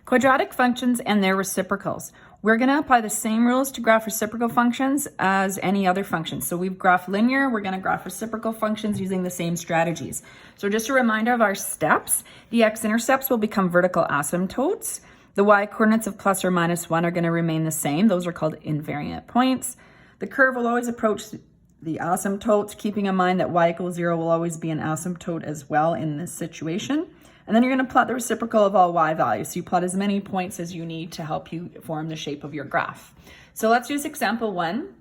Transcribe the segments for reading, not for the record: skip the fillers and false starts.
Quadratic functions and their reciprocals. We're going to apply the same rules to graph reciprocal functions as any other function. So we've graphed linear, we're going to graph reciprocal functions using the same strategies. So just a reminder of our steps, the x-intercepts will become vertical asymptotes. The y-coordinates of plus or minus 1 are going to remain the same. Those are called invariant points. The curve will always approach the asymptotes, keeping in mind that y equals 0 will always be an asymptote as well in this situation. And then you're going to plot the reciprocal of all y values. So you plot as many points as you need to help you form the shape of your graph. So let's use example 1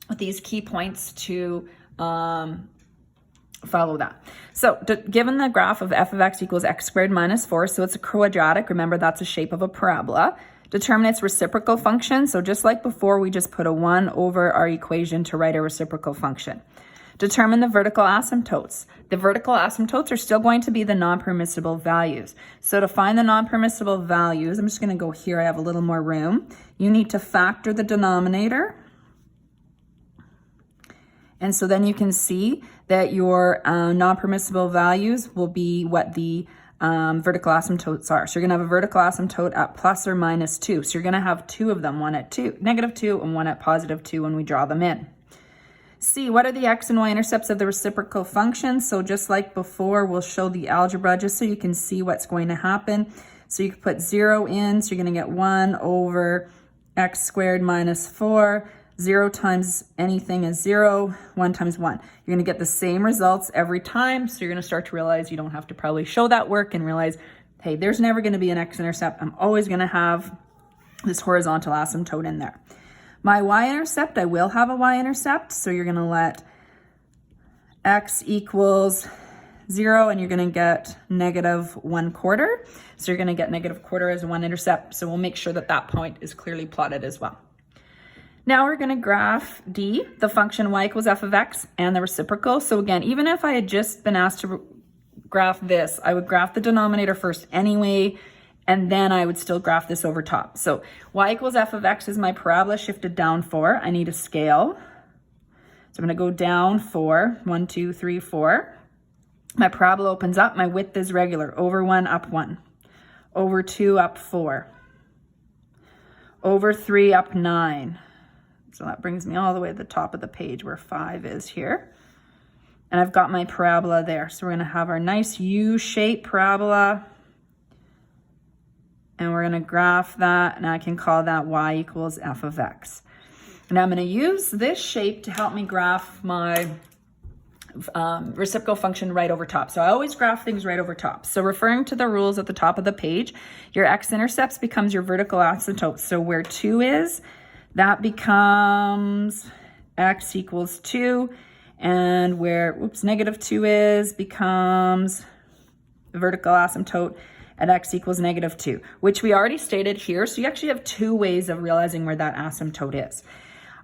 with these key points to follow that. So given the graph of f of x equals x squared minus 4, so it's a quadratic. Remember, that's a shape of a parabola. Determine its reciprocal function. So just like before, we just put a 1 over our equation to write a reciprocal function. Determine the vertical asymptotes. The vertical asymptotes are still going to be the non-permissible values. So to find the non-permissible values, I'm just going to go here. I have a little more room. You need to factor the denominator. And so then you can see that your non-permissible values will be what the vertical asymptotes are. So you're going to have a vertical asymptote at plus or minus 2. So you're going to have two of them, one at negative 2 and one at positive 2 when we draw them in. C, what are the x and y intercepts of the reciprocal function? So just like before, we'll show the algebra just so you can see what's going to happen. So you can put 0 in, so you're going to get 1 over x squared minus 4. 0 times anything is 0, 1 times 1. You're going to get the same results every time, so you're going to start to realize you don't have to probably show that work and realize, hey, there's never going to be an x-intercept. I'm always going to have this horizontal asymptote in there. My y-intercept, I will have a y-intercept, so you're going to let x equals 0, and you're going to get negative 1/4. So you're going to get negative 1/4 as a y-intercept, so we'll make sure that that point is clearly plotted as well. Now we're going to graph D, the function y equals f of x, and the reciprocal. So again, even if I had just been asked to graph this, I would graph the denominator first anyway, and then I would still graph this over top. So y equals f of x is my parabola shifted down 4. I need a scale. So I'm going to go down 4, 1, 2, 3, 4. My parabola opens up. My width is regular. Over 1, up 1. Over 2, up 4. Over 3, up 9. So that brings me all the way to the top of the page where 5 is here. And I've got my parabola there. So we're going to have our nice U-shaped parabola. And we're going to graph that, and I can call that y equals f of x. And I'm going to use this shape to help me graph my reciprocal function right over top. So I always graph things right over top. So referring to the rules at the top of the page, your x-intercepts becomes your vertical asymptote. So where 2 is, that becomes x equals 2. And where, negative 2 is, becomes the vertical asymptote at x equals negative 2, which we already stated here. So you actually have two ways of realizing where that asymptote is.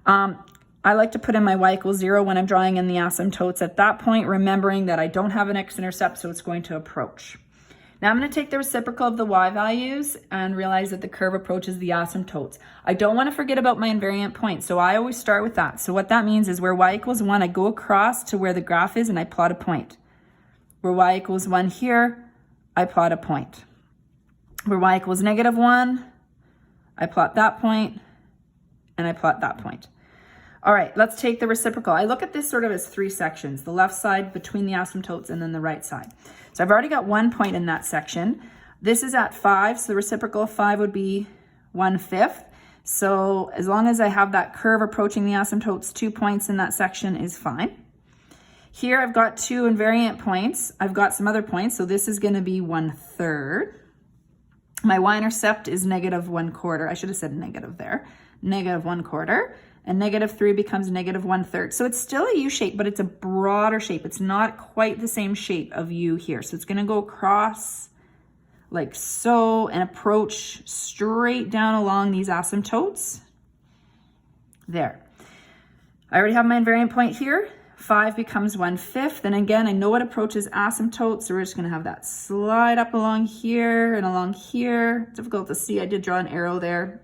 I like to put in my y equals 0 when I'm drawing in the asymptotes at that point, remembering that I don't have an x-intercept, so it's going to approach. Now I'm going to take the reciprocal of the y values and realize that the curve approaches the asymptotes. I don't want to forget about my invariant point, so I always start with that. So what that means is where y equals 1, I go across to where the graph is and I plot a point. Where y equals 1 here, I plot a point. Where y equals negative 1, I plot that point, and I plot that point. All right, let's take the reciprocal. I look at this sort of as 3 sections, the left side between the asymptotes and then the right side. So I've already got 1 point in that section. This is at 5, so the reciprocal of 5 would be 1/5. So as long as I have that curve approaching the asymptotes, 2 points in that section is fine. Here I've got 2 invariant points. I've got some other points, so this is going to be 1/3. My y-intercept is negative 1/4. I should have said negative there. Negative 1/4. And negative 3 becomes negative 1/3. So it's still a U shape, but it's a broader shape. It's not quite the same shape of U here. So it's going to go across like so and approach straight down along these asymptotes. There. I already have my invariant point here. 5 becomes 1/5. And again, I know it approaches asymptotes, so we're just going to have that slide up along here and along here. Difficult to see. I did draw an arrow there.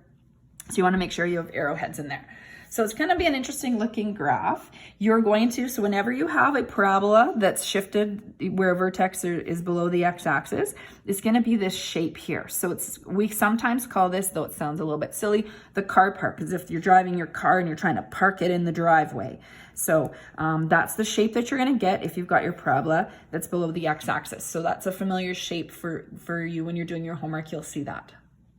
So you want to make sure you have arrowheads in there. So it's going to be an interesting looking graph. You're going to, so whenever you have a parabola that's shifted where a vertex is below the x-axis, it's going to be this shape here. So we sometimes call this, though it sounds a little bit silly, the car park, as if you're driving your car and you're trying to park it in the driveway. So that's the shape that you're going to get if you've got your parabola that's below the x-axis. So that's a familiar shape for you when you're doing your homework. You'll see that.